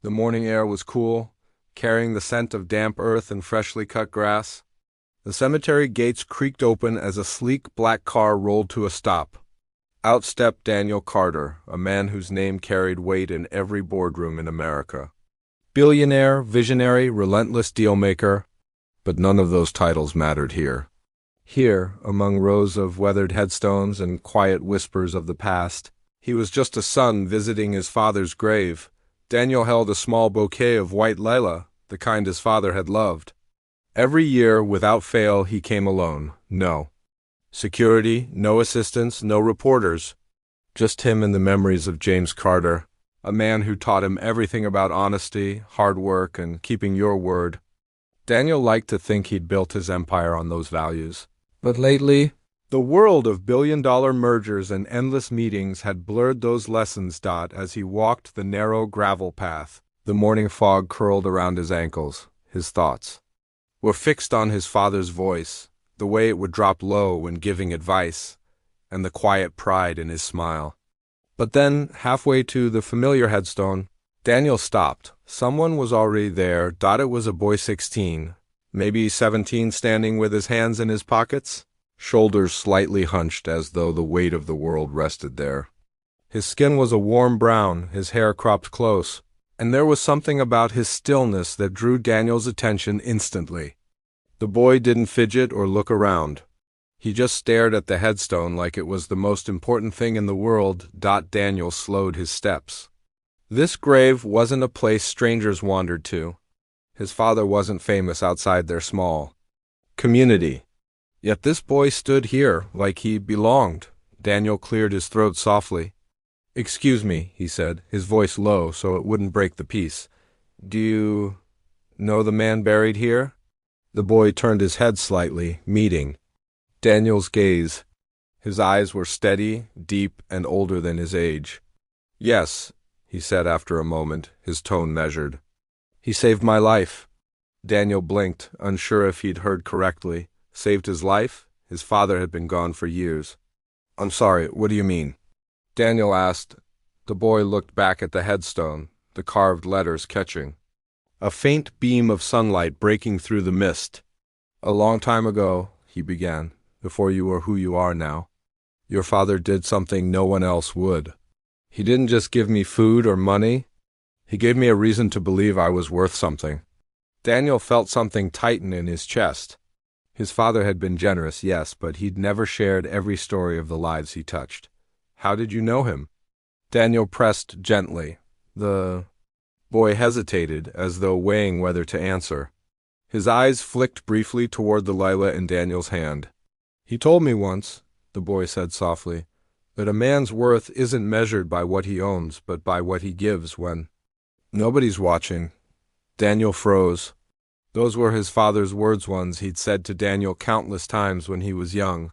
The morning air was cool, carrying the scent of damp earth and freshly cut grass. The cemetery gates creaked open as a sleek black car rolled to a stop. Out stepped Daniel Carter, a man whose name carried weight in every boardroom in America. Billionaire, visionary, relentless dealmaker, but none of those titles mattered here. Here, among rows of weathered headstones and quiet whispers of the past, he was just a son visiting his father's grave. Daniel held a small bouquet of white lilac, the kind his father had loved. Every year, without fail, he came alone. No security, no assistants, no reporters. Just him and the memories of James Carter, a man who taught him everything about honesty, hard work, and keeping your word. Daniel liked to think he'd built his empire on those values. But lately, the world of billion-dollar mergers and endless meetings had blurred those lessons. As he walked the narrow gravel path, the morning fog curled around his ankles. His thoughts were fixed on his father's voice, the way it would drop low when giving advice, and the quiet pride in his smile. But then, halfway to the familiar headstone, Daniel stopped. Someone was already there. It was a boy 16, maybe 17, standing with his hands in his pockets, shoulders slightly hunched as though the weight of the world rested there. His skin was a warm brown, his hair cropped close, and there was something about his stillness that drew Daniel's attention instantly. The boy didn't fidget or look around. He just stared at the headstone like it was the most important thing in the world. Daniel slowed his steps. This grave wasn't a place strangers wandered to. His father wasn't famous outside their small community. Yet this boy stood here like he belonged. Daniel cleared his throat softly. "Excuse me," he said, his voice low so it wouldn't break the peace. "Do you know the man buried here?" The boy turned his head slightly, meeting Daniel's gaze. His eyes were steady, deep, and older than his age. "Yes," he said after a moment, his tone measured. "He saved my life." Daniel blinked, unsure if he'd heard correctly. Saved his life? His father had been gone for years. "I'm sorry, what do you mean?" Daniel asked. The boy looked back at the headstone, the carved letters catching a faint beam of sunlight breaking through the mist. "A long time ago," he began, "before you were who you are now, your father did something no one else would. He didn't just give me food or money. He gave me a reason to believe I was worth something." Daniel felt something tighten in his chest. His father had been generous, yes, but he'd never shared every story of the lives he touched. "How did you know him?" Daniel pressed gently. The boy hesitated, as though weighing whether to answer. His eyes flicked briefly toward the lilac in Daniel's hand. "He told me once," the boy said softly, "that a man's worth isn't measured by what he owns, but by what he gives when nobody's watching." Daniel froze. Those were his father's words, ones he'd said to Daniel countless times when he was young.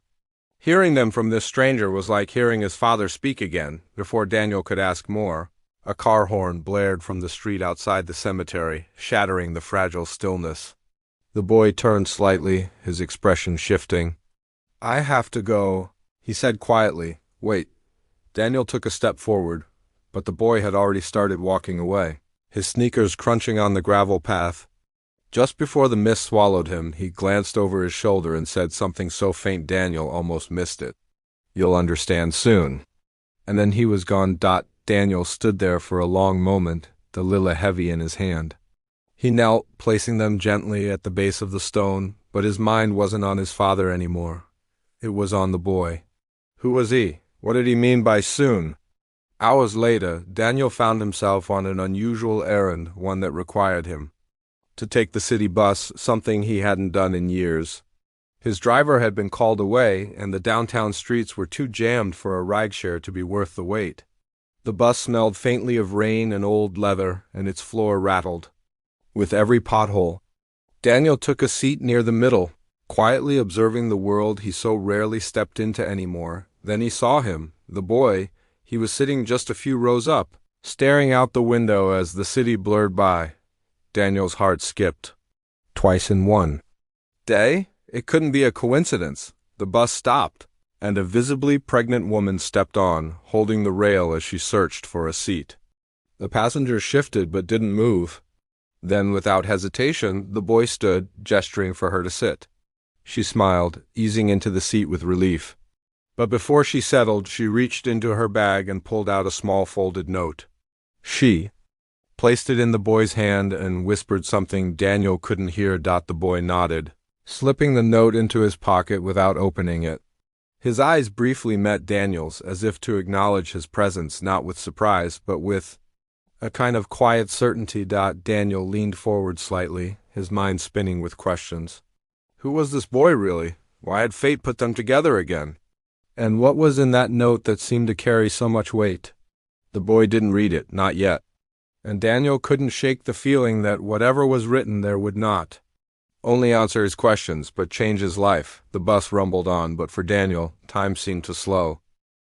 Hearing them from this stranger was like hearing his father speak again. Before Daniel could ask more, a car horn blared from the street outside the cemetery, shattering the fragile stillness. The boy turned slightly, his expression shifting. "I have to go," he said quietly. "Wait." Daniel took a step forward, but the boy had already started walking away, his sneakers crunching on the gravel path. Just before the mist swallowed him, he glanced over his shoulder and said something so faint Daniel almost missed it. "You'll understand soon." And then he was gone. Daniel stood there for a long moment, the lilac heavy in his hand. He knelt, placing them gently at the base of the stone, but his mind wasn't on his father anymore. It was on the boy. Who was he? What did he mean by soon? Hours later, Daniel found himself on an unusual errand, one that required him to take the city bus, something he hadn't done in years. His driver had been called away, and the downtown streets were too jammed for a rideshare to be worth the wait. The bus smelled faintly of rain and old leather, and its floor rattled with every pothole. Daniel took a seat near the middle, quietly observing the world he so rarely stepped into anymore. Then he saw him, the boy. He was sitting just a few rows up, staring out the window as the city blurred by. Daniel's heart skipped. Twice in one day? It couldn't be a coincidence. The bus stopped, and a visibly pregnant woman stepped on, holding the rail as she searched for a seat. The passenger shifted but didn't move. Then, without hesitation, the boy stood, gesturing for her to sit. She smiled, easing into the seat with relief. But before she settled, she reached into her bag and pulled out a small folded note. She placed it in the boy's hand and whispered something Daniel couldn't hear. The boy nodded, slipping the note into his pocket without opening it. His eyes briefly met Daniel's, as if to acknowledge his presence, not with surprise, but with a kind of quiet certainty. Daniel leaned forward slightly, his mind spinning with questions. Who was this boy, really? Why had fate put them together again? And what was in that note that seemed to carry so much weight? The boy didn't read it, not yet. And Daniel couldn't shake the feeling that whatever was written there would not only answer his questions, but change his life. The bus rumbled on, but for Daniel, time seemed to slow.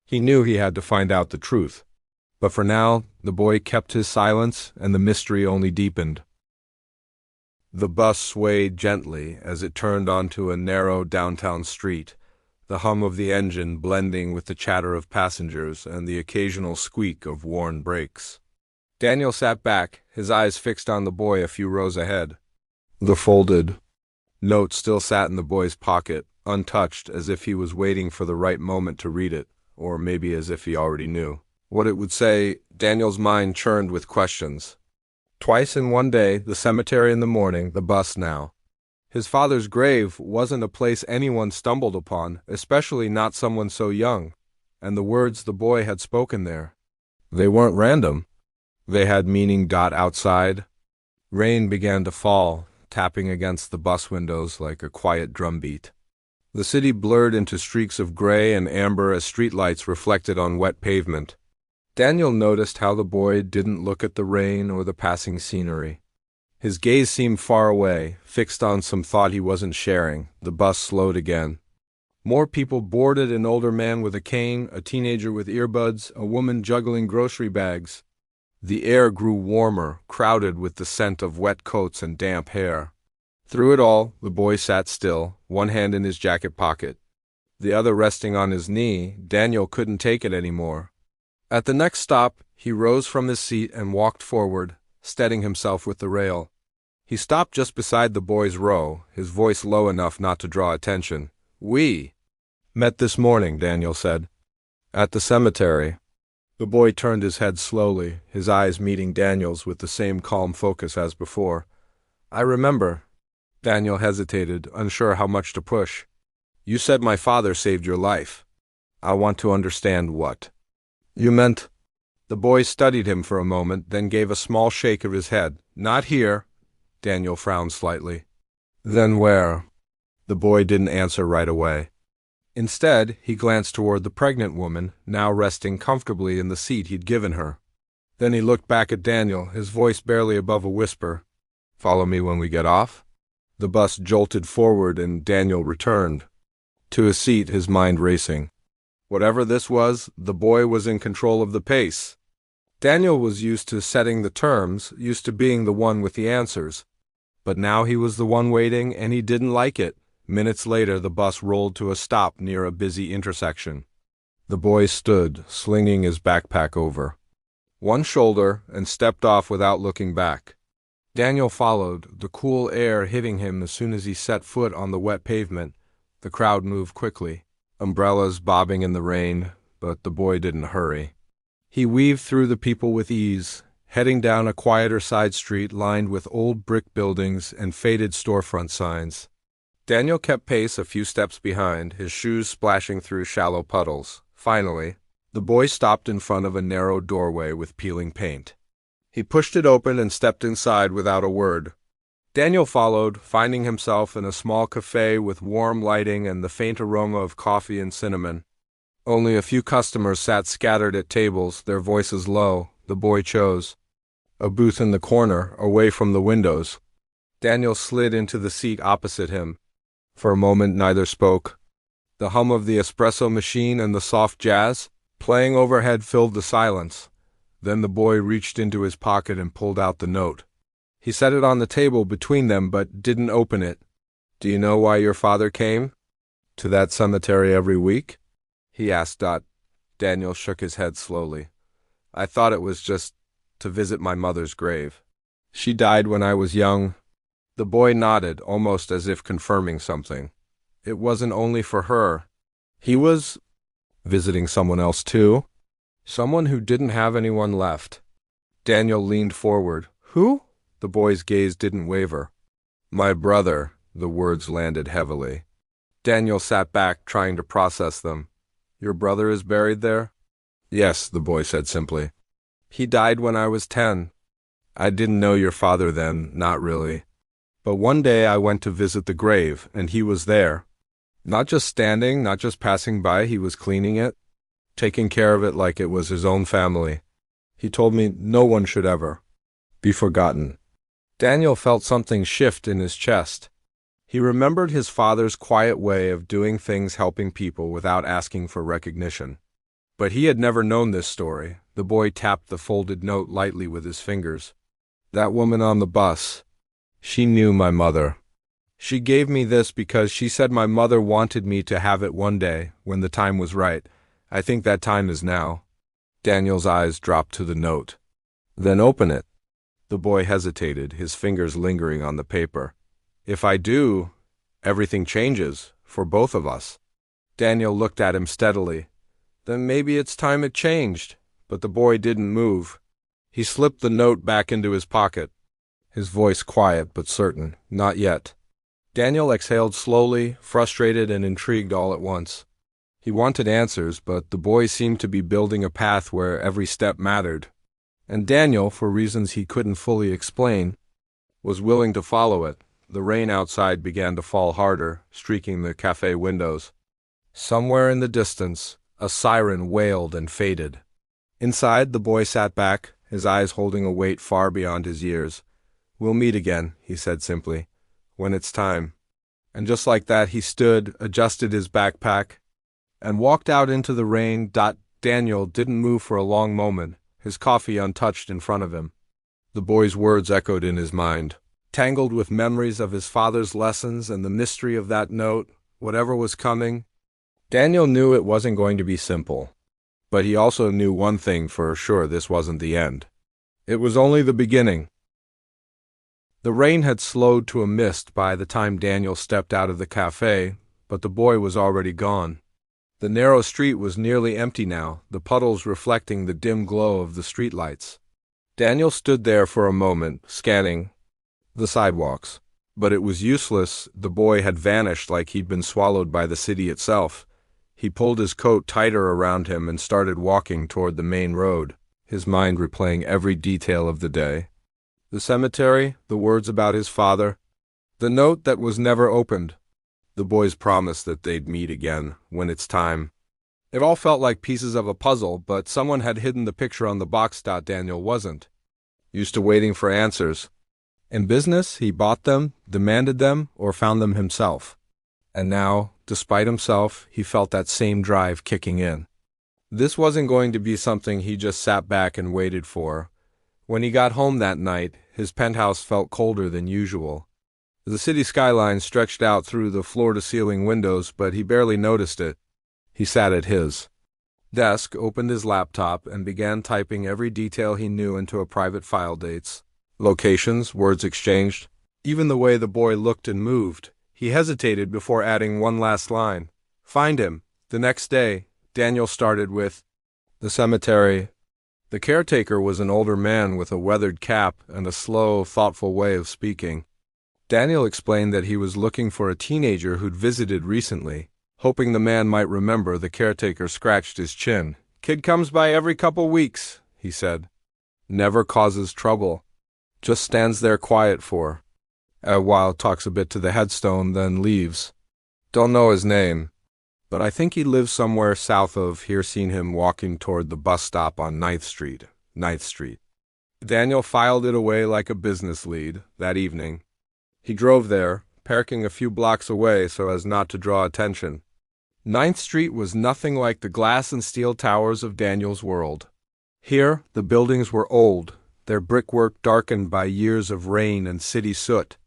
He knew he had to find out the truth. But for now, the boy kept his silence, and the mystery only deepened. The bus swayed gently as it turned onto a narrow downtown street, the hum of the engine blending with the chatter of passengers and the occasional squeak of worn brakes. Daniel sat back, his eyes fixed on the boy a few rows ahead. The folded note still sat in the boy's pocket, untouched, as if he was waiting for the right moment to read it, or maybe as if he already knew what it would say. Daniel's mind churned with questions. Twice in one day, the cemetery in the morning, the bus now. His father's grave wasn't a place anyone stumbled upon, especially not someone so young, and the words the boy had spoken there, they weren't random. They had meaning. Outside, rain began to fall, tapping against the bus windows like a quiet drumbeat. The city blurred into streaks of gray and amber as streetlights reflected on wet pavement. Daniel noticed how the boy didn't look at the rain or the passing scenery. His gaze seemed far away, fixed on some thought he wasn't sharing. The bus slowed again. More people boarded: an older man with a cane, a teenager with earbuds, a woman juggling grocery bags. The air grew warmer, crowded with the scent of wet coats and damp hair. Through it all, the boy sat still, one hand in his jacket pocket, the other resting on his knee. Daniel couldn't take it anymore. At the next stop, he rose from his seat and walked forward, steadying himself with the rail. He stopped just beside the boy's row, his voice low enough not to draw attention. "We met this morning," Daniel said. "At the cemetery." The boy turned his head slowly, his eyes meeting Daniel's with the same calm focus as before. "I remember." Daniel hesitated, unsure how much to push. "You said my father saved your life. I want to understand what you meant." The boy studied him for a moment, then gave a small shake of his head. "Not here." Daniel frowned slightly. "Then where?" The boy didn't answer right away. Instead, he glanced toward the pregnant woman, now resting comfortably in the seat he'd given her. Then he looked back at Daniel, his voice barely above a whisper. "Follow me when we get off?" The bus jolted forward and Daniel returned to his seat, his mind racing. Whatever this was, the boy was in control of the pace. Daniel was used to setting the terms, used to being the one with the answers. But now he was the one waiting, and he didn't like it. Minutes later, the bus rolled to a stop near a busy intersection. The boy stood, slinging his backpack over one shoulder, and stepped off without looking back. Daniel followed, the cool air hitting him as soon as he set foot on the wet pavement. The crowd moved quickly, umbrellas bobbing in the rain, but the boy didn't hurry. He weaved through the people with ease, heading down a quieter side street lined with old brick buildings and faded storefront signs. Daniel kept pace a few steps behind, his shoes splashing through shallow puddles. Finally, the boy stopped in front of a narrow doorway with peeling paint. He pushed it open and stepped inside without a word. Daniel followed, finding himself in a small cafe with warm lighting and the faint aroma of coffee and cinnamon. Only a few customers sat scattered at tables, their voices low. The boy chose a booth in the corner, away from the windows. Daniel slid into the seat opposite him. For a moment neither spoke. The hum of the espresso machine and the soft jazz playing overhead filled the silence. Then the boy reached into his pocket and pulled out the note. He set it on the table between them but didn't open it. "Do you know why your father came to that cemetery every week?" he asked. Daniel shook his head slowly. "I thought it was just to visit my mother's grave. She died when I was young. The boy nodded, almost as if confirming something. It wasn't only for her. He was visiting someone else too. Someone who didn't have anyone left. Daniel leaned forward. Who? The boy's gaze didn't waver. My brother, the words landed heavily. Daniel sat back, trying to process them. Your brother is buried there? Yes, the boy said simply. He died when I was 10. I didn't know your father then, not really. But one day I went to visit the grave, and he was there. Not just standing, not just passing by, he was cleaning it, taking care of it like it was his own family. He told me no one should ever be forgotten. Daniel felt something shift in his chest. He remembered his father's quiet way of doing things, helping people without asking for recognition. But he had never known this story. The boy tapped the folded note lightly with his fingers. That woman on the bus. She knew my mother. She gave me this because she said my mother wanted me to have it one day, when the time was right. I think that time is now. Daniel's eyes dropped to the note. Then open it. The boy hesitated, his fingers lingering on the paper. If I do, everything changes, for both of us. Daniel looked at him steadily. Then maybe it's time it changed. But the boy didn't move. He slipped the note back into his pocket, his voice quiet but certain. Not yet. Daniel exhaled slowly, frustrated and intrigued all at once. He wanted answers, but the boy seemed to be building a path where every step mattered. And Daniel, for reasons he couldn't fully explain, was willing to follow it. The rain outside began to fall harder, streaking the cafe windows. Somewhere in the distance, a siren wailed and faded. Inside, the boy sat back, his eyes holding a weight far beyond his years. We'll meet again, he said simply, when it's time. And just like that, he stood, adjusted his backpack, and walked out into the rain. Daniel didn't move for a long moment, his coffee untouched in front of him. The boy's words echoed in his mind, tangled with memories of his father's lessons and the mystery of that note, whatever was coming. Daniel knew it wasn't going to be simple. But he also knew one thing for sure: this wasn't the end. It was only the beginning. The rain had slowed to a mist by the time Daniel stepped out of the cafe, but the boy was already gone. The narrow street was nearly empty now, the puddles reflecting the dim glow of the streetlights. Daniel stood there for a moment, scanning the sidewalks. But it was useless. The boy had vanished like he'd been swallowed by the city itself. He pulled his coat tighter around him and started walking toward the main road, his mind replaying every detail of the day. The cemetery, the words about his father, the note that was never opened, the boy's promise that they'd meet again when it's time. It all felt like pieces of a puzzle, but someone had hidden the picture on the box. Daniel wasn't used to waiting for answers. In business, he bought them, demanded them, or found them himself. And now, despite himself, he felt that same drive kicking in. This wasn't going to be something he just sat back and waited for. When he got home that night, his penthouse felt colder than usual. The city skyline stretched out through the floor-to-ceiling windows, but he barely noticed it. He sat at his desk, opened his laptop, and began typing every detail he knew into a private file: dates, locations, words exchanged, even the way the boy looked and moved. He hesitated before adding one last line. Find him. The next day, Daniel started with the cemetery. The caretaker was an older man with a weathered cap and a slow, thoughtful way of speaking. Daniel explained that he was looking for a teenager who'd visited recently. Hoping the man might remember, the caretaker scratched his chin. Kid comes by every couple weeks, he said. Never causes trouble. Just stands there quiet for a while, talks a bit to the headstone, then leaves. Don't know his name, but I think he lives somewhere south of here. Seen him walking toward the bus stop on 9th Street. 9th Street. Daniel filed it away like a business lead. That evening, he drove there, parking a few blocks away so as not to draw attention. 9th Street was nothing like the glass and steel towers of Daniel's world. Here, the buildings were old, their brickwork darkened by years of rain and city soot.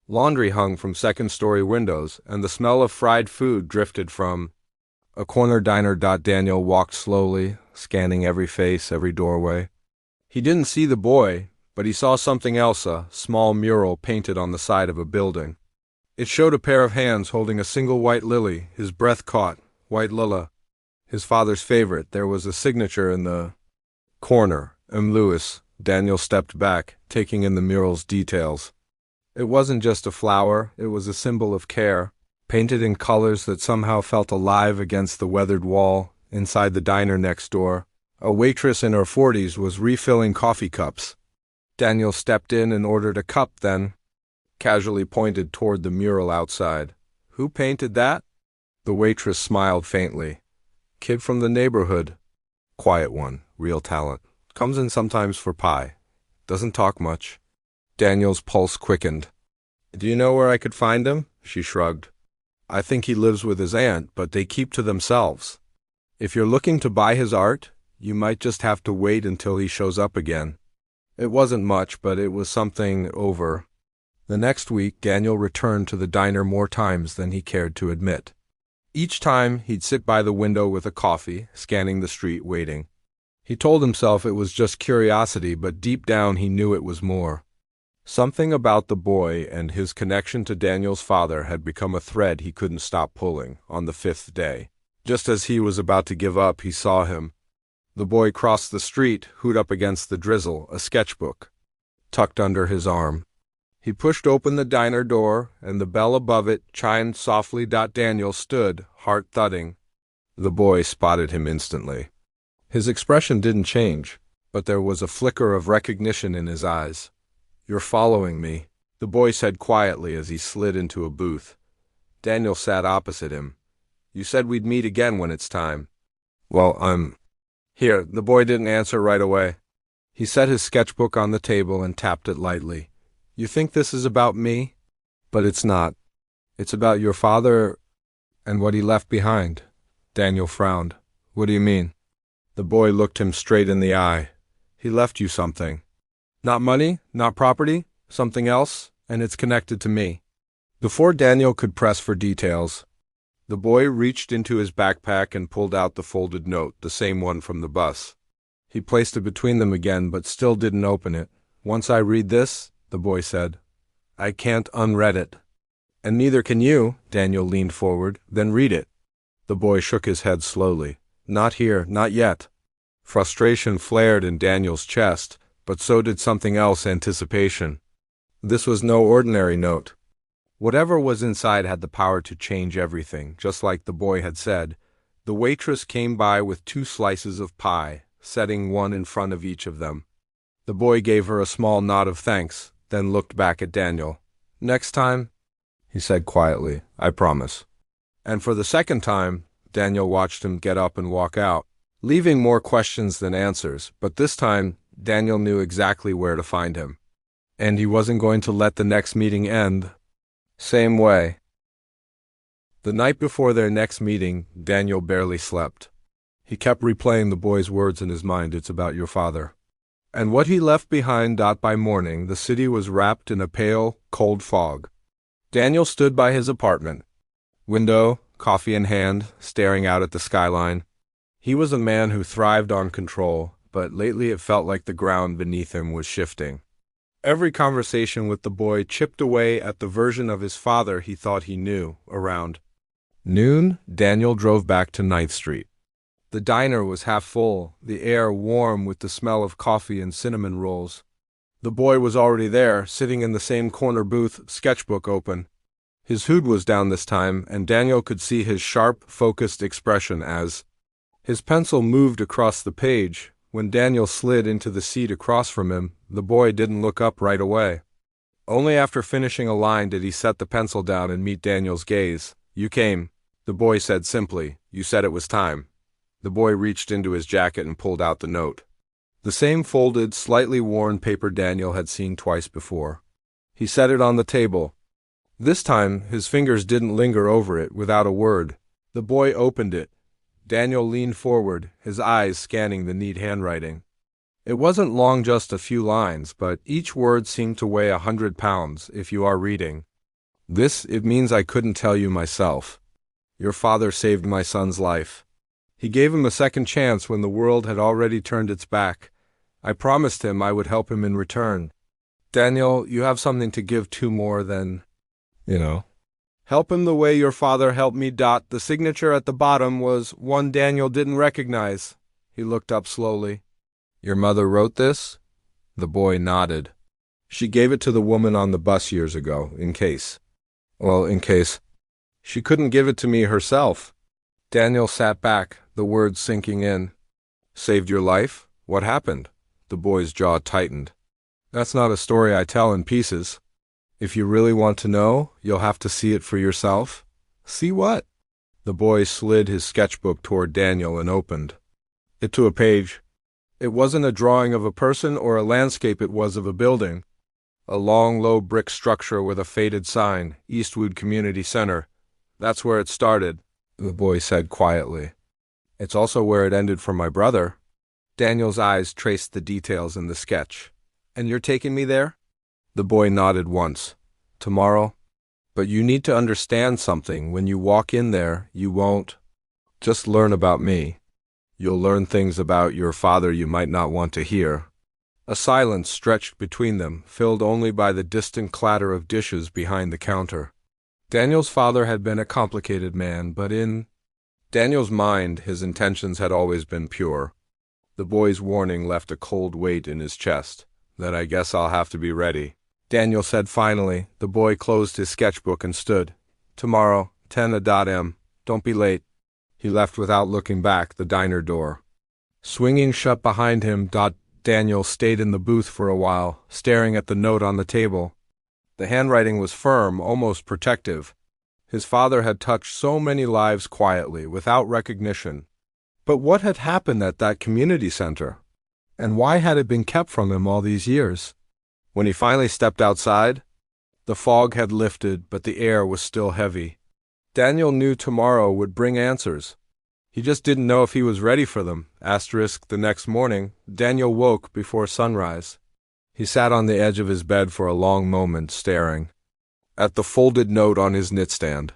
Laundry hung from second-story windows, and the smell of fried food drifted from a corner diner. Daniel walked slowly, scanning every face, every doorway. He didn't see the boy, but he saw something else, a small mural painted on the side of a building. It showed a pair of hands holding a single white lily, his breath caught. White Lilla, his father's favorite. There was a signature in the corner. M. Lewis. Daniel stepped back, taking in the mural's details. It wasn't just a flower, it was a symbol of care, painted in colors that somehow felt alive against the weathered wall. Inside the diner next door, a waitress in her 40s was refilling coffee cups. Daniel stepped in and ordered a cup, then casually pointed toward the mural outside. Who painted that? The waitress smiled faintly. Kid from the neighborhood. Quiet one, real talent. Comes in sometimes for pie. Doesn't talk much. Daniel's pulse quickened. Do you know where I could find him? She shrugged. I think he lives with his aunt, but they keep to themselves. If you're looking to buy his art, you might just have to wait until he shows up again. It wasn't much, but it was something over. The next week, Daniel returned to the diner more times than he cared to admit. Each time, he'd sit by the window with a coffee, scanning the street, waiting. He told himself it was just curiosity, but deep down he knew it was more. Something about the boy and his connection to Daniel's father had become a thread he couldn't stop pulling. On the 5th day, just as he was about to give up, he saw him. The boy crossed the street, hood up against the drizzle, a sketchbook tucked under his arm. He pushed open the diner door, and the bell above it chimed softly. Daniel stood, heart thudding. The boy spotted him instantly. His expression didn't change, but there was a flicker of recognition in his eyes. You're following me, the boy said quietly as he slid into a booth. Daniel sat opposite him. You said we'd meet again when it's time. Well, I'm here. The boy didn't answer right away. He set his sketchbook on the table and tapped it lightly. You think this is about me? But it's not. It's about your father and what he left behind. Daniel frowned. What do you mean? The boy looked him straight in the eye. He left you something. Not money, not property, something else, and it's connected to me. Before Daniel could press for details, the boy reached into his backpack and pulled out the folded note, the same one from the bus. He placed it between them again, but still didn't open it. Once I read this, the boy said, I can't unread it. And neither can you. Daniel leaned forward. Then read it. The boy shook his head slowly. Not here, not yet. Frustration flared in Daniel's chest, but so did something else, anticipation. This was no ordinary note. Whatever was inside had the power to change everything, just like the boy had said. The waitress came by with 2 slices of pie, setting one in front of each of them. The boy gave her a small nod of thanks, then looked back at Daniel. Next time, he said quietly, I promise. And for the second time, Daniel watched him get up and walk out, leaving more questions than answers, but this time, Daniel knew exactly where to find him. And he wasn't going to let the next meeting end same way. The night before their next meeting, Daniel barely slept. He kept replaying the boy's words in his mind. It's about your father. And what he left behind. By morning, the city was wrapped in a pale, cold fog. Daniel stood by his apartment, window, coffee in hand, staring out at the skyline. He was a man who thrived on control, but lately it felt like the ground beneath him was shifting. Every conversation with the boy chipped away at the version of his father he thought he knew. Around noon, Daniel drove back to 9th Street. The diner was half full, the air warm with the smell of coffee and cinnamon rolls. The boy was already there, sitting in the same corner booth, sketchbook open. His hood was down this time, and Daniel could see his sharp, focused expression as his pencil moved across the page. When Daniel slid into the seat across from him, the boy didn't look up right away. Only after finishing a line did he set the pencil down and meet Daniel's gaze. You came, the boy said simply. You said it was time. The boy reached into his jacket and pulled out the note. The same folded, slightly worn paper Daniel had seen twice before. He set it on the table. This time, his fingers didn't linger over it without a word. The boy opened it. Daniel leaned forward, his eyes scanning the neat handwriting. It wasn't long, just a few lines, but each word seemed to weigh 100 pounds if you are reading. This, it means I couldn't tell you myself. Your father saved my son's life. He gave him a second chance when the world had already turned its back, I promised him I would help him in return. Daniel, you have something to give to more than, you know. Help him the way your father helped me. The signature at the bottom was one Daniel didn't recognize. He looked up slowly. Your mother wrote this? The boy nodded. She gave it to the woman on the bus years ago, in case. Well, in case. She couldn't give it to me herself. Daniel sat back, the words sinking in. Saved your life? What happened? The boy's jaw tightened. That's not a story I tell in pieces. If you really want to know, you'll have to see it for yourself. See what? The boy slid his sketchbook toward Daniel and opened it to a page. It wasn't a drawing of a person or a landscape, it was of a building. A long, low brick structure with a faded sign, Eastwood Community Center. That's where it started, the boy said quietly. It's also where it ended for my brother. Daniel's eyes traced the details in the sketch. And you're taking me there? The boy nodded once. Tomorrow? But you need to understand something. When you walk in there, you won't just learn about me. You'll learn things about your father you might not want to hear. A silence stretched between them, filled only by the distant clatter of dishes behind the counter. Daniel's father had been a complicated man, but in Daniel's mind, his intentions had always been pure. The boy's warning left a cold weight in his chest. That I guess I'll have to be ready, Daniel said finally. The boy closed his sketchbook and stood. Tomorrow, 10 a.m. Don't be late. He left without looking back, the diner door swinging shut behind him. Daniel stayed in the booth for a while, staring at the note on the table. The handwriting was firm, almost protective. His father had touched so many lives quietly, without recognition. But what had happened at that community center? And why had it been kept from him all these years? When he finally stepped outside, the fog had lifted, but the air was still heavy. Daniel knew tomorrow would bring answers. He just didn't know if he was ready for them. The next morning, Daniel woke before sunrise. He sat on the edge of his bed for a long moment, staring at the folded note on his nightstand.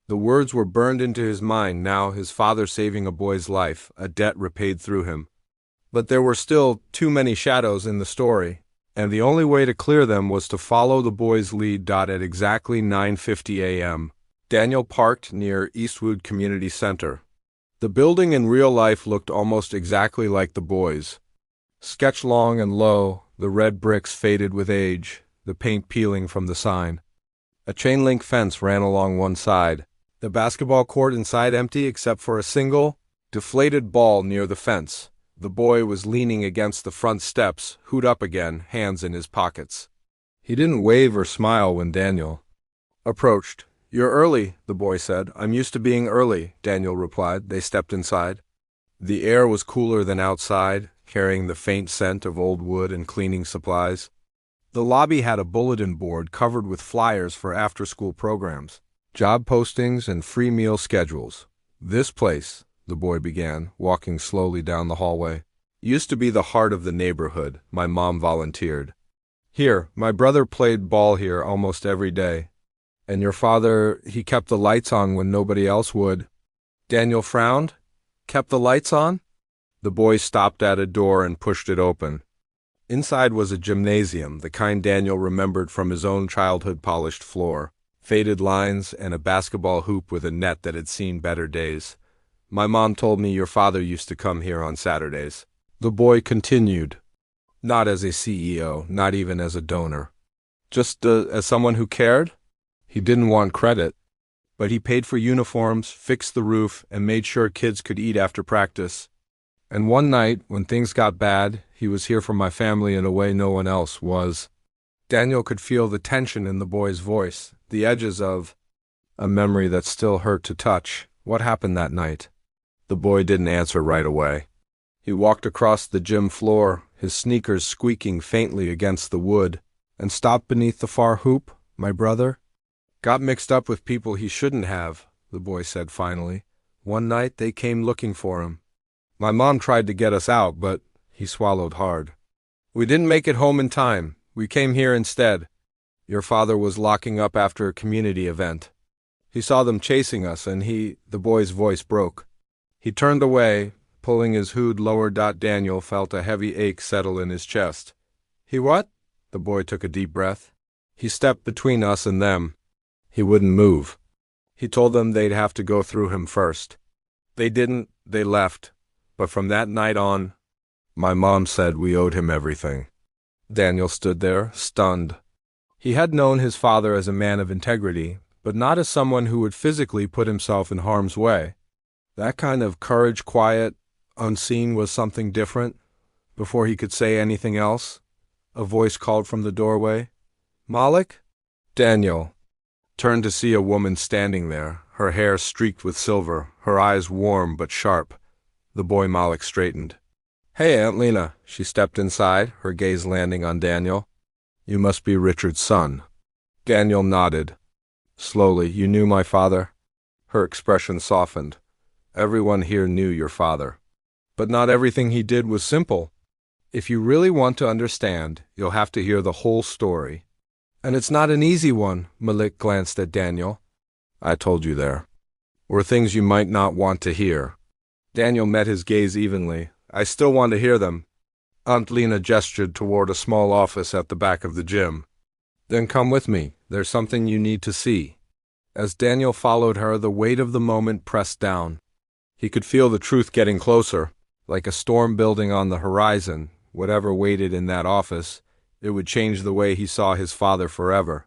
The words were burned into his mind now, his father saving a boy's life, a debt repaid through him. But there were still too many shadows in the story, and the only way to clear them was to follow the boy's lead. At exactly 9:50 a.m., Daniel parked near Eastwood Community Center. The building in real life looked almost exactly like the boy's. Sketched long and low, the red bricks faded with age, the paint peeling from the sign. A chain-link fence ran along one side. The basketball court inside empty except for a single, deflated ball near the fence. The boy was leaning against the front steps, hood up again, hands in his pockets. He didn't wave or smile when Daniel approached. You're early, the boy said. I'm used to being early, Daniel replied. They stepped inside. The air was cooler than outside, carrying the faint scent of old wood and cleaning supplies. The lobby had a bulletin board covered with flyers for after-school programs, job postings, and free meal schedules. This place, the boy began, walking slowly down the hallway, used to be the heart of the neighborhood. My mom volunteered. Here, my brother played ball here almost every day. And your father, he kept the lights on when nobody else would. Daniel frowned. Kept the lights on? The boy stopped at a door and pushed it open. Inside was a gymnasium, the kind Daniel remembered from his own childhood. Polished floor, faded lines, and a basketball hoop with a net that had seen better days. My mom told me your father used to come here on Saturdays. The boy continued. Not as a CEO, not even as a donor. Just as someone who cared? He didn't want credit, but he paid for uniforms, fixed the roof, and made sure kids could eat after practice. And one night, when things got bad, he was here for my family in a way no one else was. Daniel could feel the tension in the boy's voice, the edges of a memory that still hurt to touch. What happened that night? The boy didn't answer right away. He walked across the gym floor, his sneakers squeaking faintly against the wood, and stopped beneath the far hoop. My brother got mixed up with people he shouldn't have, the boy said finally. One night they came looking for him. My mom tried to get us out, but he swallowed hard. We didn't make it home in time. We came here instead. Your father was locking up after a community event. He saw them chasing us, and the boy's voice broke. He turned away, pulling his hood lower. Daniel felt a heavy ache settle in his chest. He what? The boy took a deep breath. He stepped between us and them. He wouldn't move. He told them they'd have to go through him first. They didn't, they left. But from that night on, my mom said we owed him everything. Daniel stood there, stunned. He had known his father as a man of integrity, but not as someone who would physically put himself in harm's way. That kind of courage, quiet, unseen, was something different. Before he could say anything else, a voice called from the doorway. Malik? Daniel turned to see a woman standing there, her hair streaked with silver, her eyes warm but sharp. The boy Malik straightened. Hey, Aunt Lena. She stepped inside, her gaze landing on Daniel. You must be Richard's son. Daniel nodded. Slowly, you knew my father? Her expression softened. Everyone here knew your father. But not everything he did was simple. If you really want to understand, you'll have to hear the whole story. And it's not an easy one, Malik glanced at Daniel. I told you there. Were things you might not want to hear. Daniel met his gaze evenly. I still want to hear them. Aunt Lena gestured toward a small office at the back of the gym. Then come with me. There's something you need to see. As Daniel followed her, the weight of the moment pressed down. He could feel the truth getting closer, like a storm building on the horizon. Whatever waited in that office, it would change the way he saw his father forever.